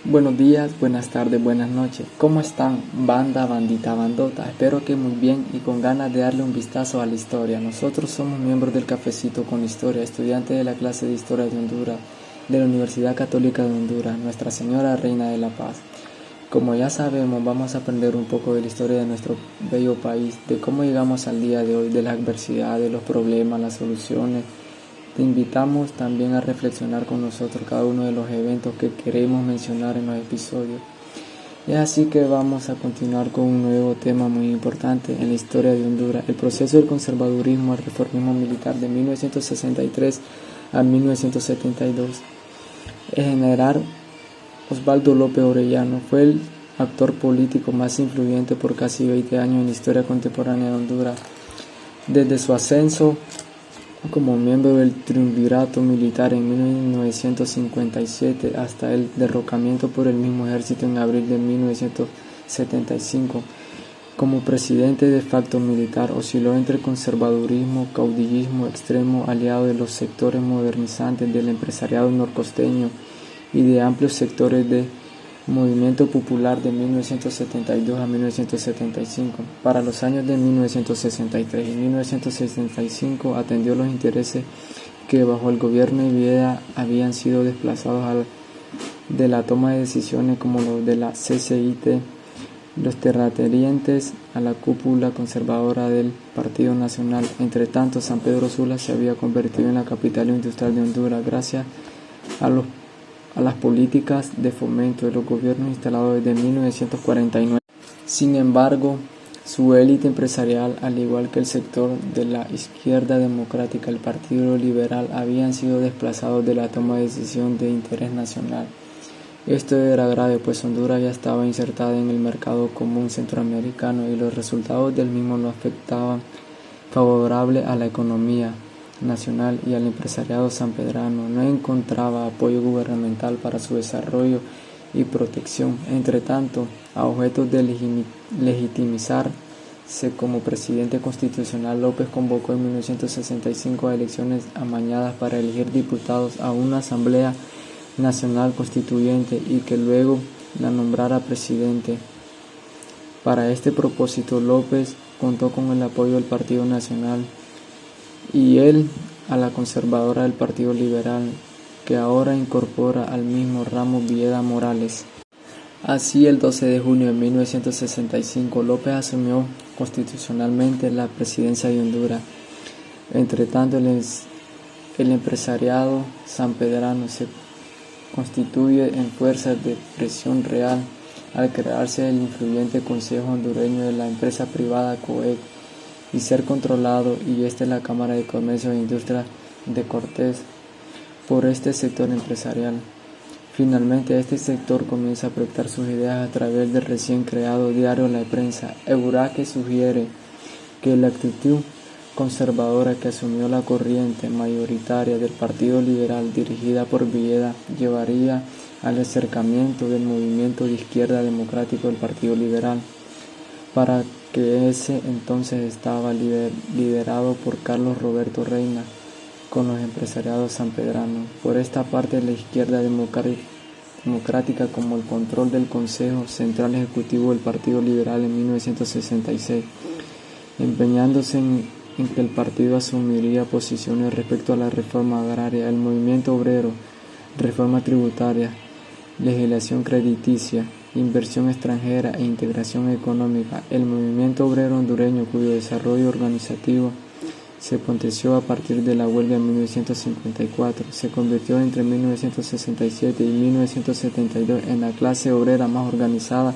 Buenos días, buenas tardes, buenas noches. ¿Cómo están? Banda, bandita, bandota. Espero que muy bien y con ganas de darle un vistazo a la historia. Nosotros somos miembros del Cafecito con Historia, estudiantes de la clase de Historia de Honduras, de la Universidad Católica de Honduras, Nuestra Señora Reina de la Paz. Como ya sabemos, vamos a aprender un poco de la historia de nuestro bello país, de cómo llegamos al día de hoy, de las adversidades, los problemas, las soluciones. Te invitamos también a reflexionar con nosotros cada uno de los eventos que queremos mencionar en los episodios. Es así que vamos a continuar con un nuevo tema muy importante en la historia de Honduras, el proceso del conservadurismo al reformismo militar de 1963 a 1972. El general Osvaldo López Orellano fue el actor político más influyente por casi 20 años en la historia contemporánea de Honduras. Desde su ascenso como miembro del triunvirato militar en 1957 hasta el derrocamiento por el mismo ejército en abril de 1975. Como presidente de facto militar, osciló entre el conservadurismo, caudillismo extremo aliado de los sectores modernizantes del empresariado norcosteño y de amplios sectores del movimiento popular de 1972 a 1975. Para los años de 1963 y 1965 atendió los intereses que bajo el gobierno de Videla habían sido desplazados de la toma de decisiones como los de la CCIT, los terratenientes a la cúpula conservadora del Partido Nacional. Entre tanto, San Pedro Sula se había convertido en la capital industrial de Honduras gracias a las políticas de fomento de los gobiernos instalados desde 1949. Sin embargo, su élite empresarial, al igual que el sector de la izquierda democrática, el Partido Liberal, habían sido desplazados de la toma de decisión de interés nacional. Esto era grave, pues Honduras ya estaba insertada en el mercado común centroamericano y los resultados del mismo no afectaban favorable a la economía nacional y al empresariado sanpedrano. No encontraba apoyo gubernamental para su desarrollo y protección. Entre tanto, a objetos de legitimizarse como presidente constitucional, López convocó en 1965 a elecciones amañadas para elegir diputados a una asamblea nacional constituyente y que luego la nombrara presidente. Para este propósito, López contó con el apoyo del Partido Nacional y él a la conservadora del Partido Liberal, que ahora incorpora al mismo Ramos Villeda Morales. Así, el 12 de junio de 1965, López asumió constitucionalmente la presidencia de Honduras. Entre tanto, el empresariado sanpedrano se constituye en fuerzas de presión real al crearse el influyente Consejo Hondureño de la empresa privada COEC y ser controlado, y esta es la Cámara de Comercio e Industria de Cortés, por este sector empresarial. Finalmente, este sector comienza a proyectar sus ideas a través del recién creado diario La Prensa. Euraque sugiere que la actitud conservadora que asumió la corriente mayoritaria del Partido Liberal dirigida por Villeda llevaría al acercamiento del movimiento de izquierda democrático del Partido Liberal, para que ese entonces estaba liderado por Carlos Roberto Reina, con los empresariados sanpedranos. Por esta parte, la izquierda democrática como el control del Consejo Central Ejecutivo del Partido Liberal en 1966, empeñándose en que el partido asumiría posiciones respecto a la reforma agraria, el movimiento obrero, reforma tributaria, legislación crediticia, inversión extranjera e integración económica. El movimiento obrero hondureño, cuyo desarrollo organizativo se potenció a partir de la huelga en 1954, se convirtió entre 1967 y 1972 en la clase obrera más organizada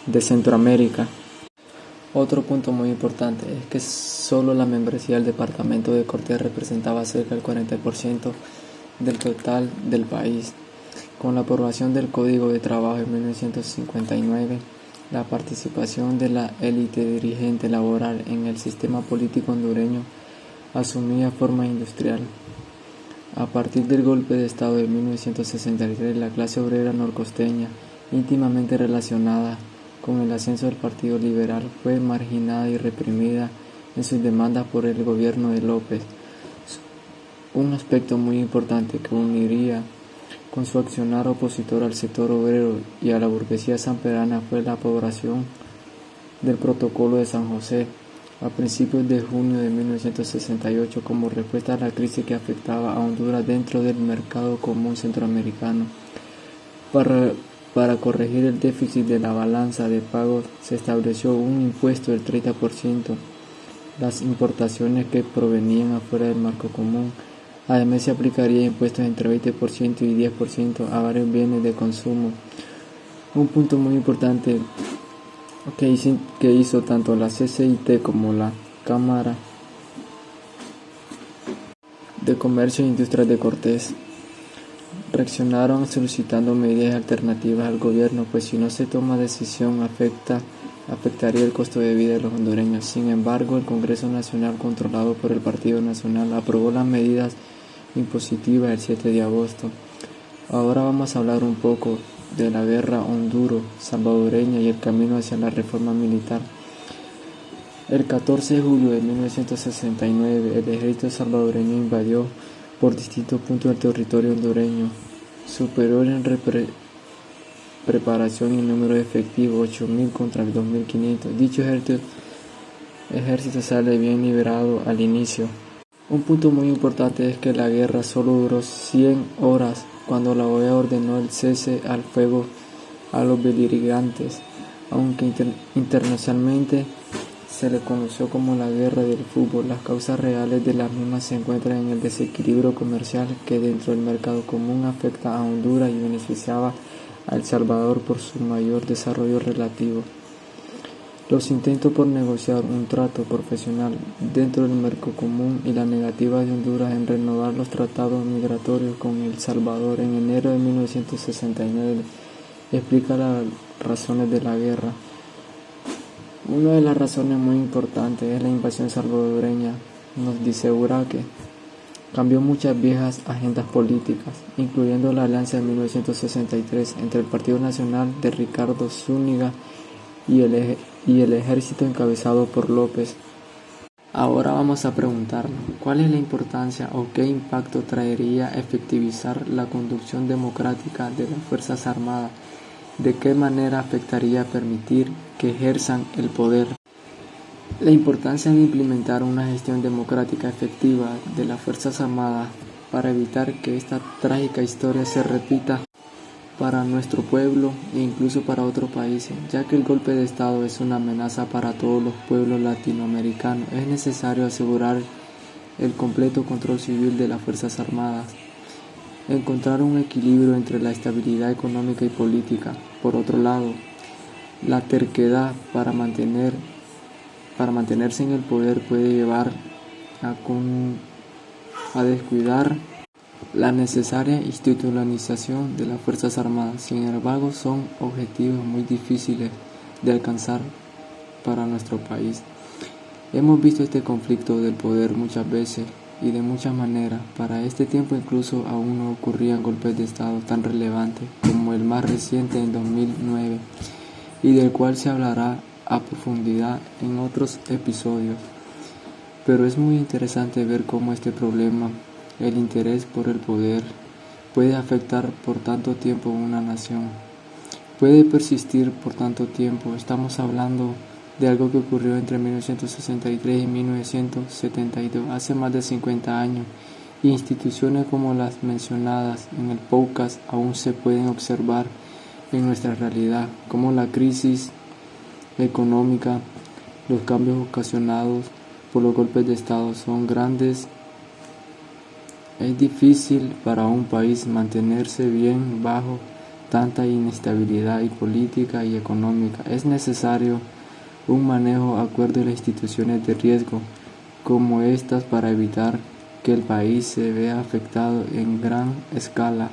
de Centroamérica. Otro punto muy importante es que solo la membresía del departamento de Cortés representaba cerca del 40% del total del país. Con la aprobación del Código de Trabajo en 1959, la participación de la élite dirigente laboral en el sistema político hondureño asumía forma industrial. A partir del golpe de Estado de 1963, la clase obrera norcosteña, íntimamente relacionada con el ascenso del Partido Liberal, fue marginada y reprimida en sus demandas por el gobierno de López. Un aspecto muy importante que uniría con su accionar opositor al sector obrero y a la burguesía sanpedrana fue la aprobación del Protocolo de San José a principios de junio de 1968 como respuesta a la crisis que afectaba a Honduras dentro del mercado común centroamericano. Para corregir el déficit de la balanza de pagos se estableció un impuesto del 30% las importaciones que provenían afuera del marco común. Además se aplicaría impuestos entre 20% y 10% a varios bienes de consumo. Un punto muy importante que hizo tanto la CCIT como la Cámara de Comercio e Industrias de Cortés reaccionaron solicitando medidas alternativas al gobierno, pues si no se toma decisión afectaría el costo de vida de los hondureños. Sin embargo, el Congreso Nacional, controlado por el Partido Nacional, aprobó las medidas impositivas el 7 de agosto. Ahora vamos a hablar un poco de la guerra honduro-salvadoreña y el camino hacia la reforma militar. El 14 de julio de 1969, el ejército salvadoreño invadió por distintos puntos del territorio hondureño, superior en preparación y número de efectivos, 8.000 contra 2.500. Dicho ejército sale bien liberado al inicio. Un punto muy importante es que la guerra solo duró 100 horas cuando la OEA ordenó el cese al fuego a los beligerantes, aunque internacionalmente se le conoció como la guerra del fútbol. Las causas reales de las mismas se encuentran en el desequilibrio comercial que dentro del mercado común afecta a Honduras y beneficiaba a El Salvador por su mayor desarrollo relativo. Los intentos por negociar un trato profesional dentro del mercado común y la negativa de Honduras en renovar los tratados migratorios con El Salvador en enero de 1969 explica las razones de la guerra. Una de las razones muy importantes es la invasión salvadoreña. Nos dice Uraque cambió muchas viejas agendas políticas, incluyendo la alianza de 1963 entre el Partido Nacional de Ricardo Zúñiga y el ejército encabezado por López. Ahora vamos a preguntarnos, ¿cuál es la importancia o qué impacto traería efectivizar la conducción democrática de las Fuerzas Armadas? ¿De qué manera afectaría permitir que ejerzan el poder? La importancia de implementar una gestión democrática efectiva de las Fuerzas Armadas para evitar que esta trágica historia se repita para nuestro pueblo e incluso para otros países, ya que el golpe de Estado es una amenaza para todos los pueblos latinoamericanos. Es necesario asegurar el completo control civil de las Fuerzas Armadas, encontrar un equilibrio entre la estabilidad económica y política. Por otro lado, la terquedad para mantenerse en el poder puede llevar a descuidar la necesaria institucionalización de las Fuerzas Armadas. Sin embargo, son objetivos muy difíciles de alcanzar para nuestro país. Hemos visto este conflicto del poder muchas veces y de muchas maneras. Para este tiempo incluso aún no ocurrían golpes de Estado tan relevantes como el más reciente en 2009 y del cual se hablará a profundidad en otros episodios. Pero es muy interesante ver cómo este problema, el interés por el poder, puede afectar por tanto tiempo una nación. Puede persistir por tanto tiempo. Estamos hablando de algo que ocurrió entre 1963 y 1972, hace más de 50 años. Instituciones como las mencionadas en el podcast aún se pueden observar en nuestra realidad, como la crisis económica, los cambios ocasionados por los golpes de Estado son grandes. Es difícil para un país mantenerse bien bajo tanta inestabilidad y política y económica. Es necesario un manejo acorde de las instituciones de riesgo como estas para evitar que el país se vea afectado en gran escala.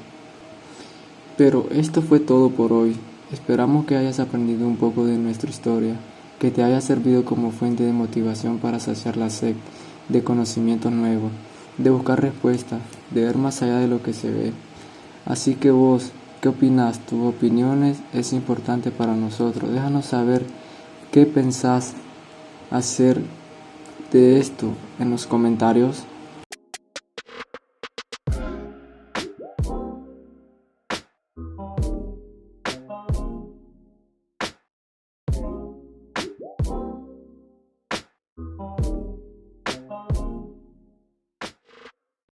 Pero esto fue todo por hoy. Esperamos que hayas aprendido un poco de nuestra historia, que te haya servido como fuente de motivación para saciar la sed de conocimiento nuevo, de buscar respuestas, de ver más allá de lo que se ve. Así que vos, ¿qué opinas? Tus opiniones es importante para nosotros. Déjanos saber qué pensás hacer de esto en los comentarios.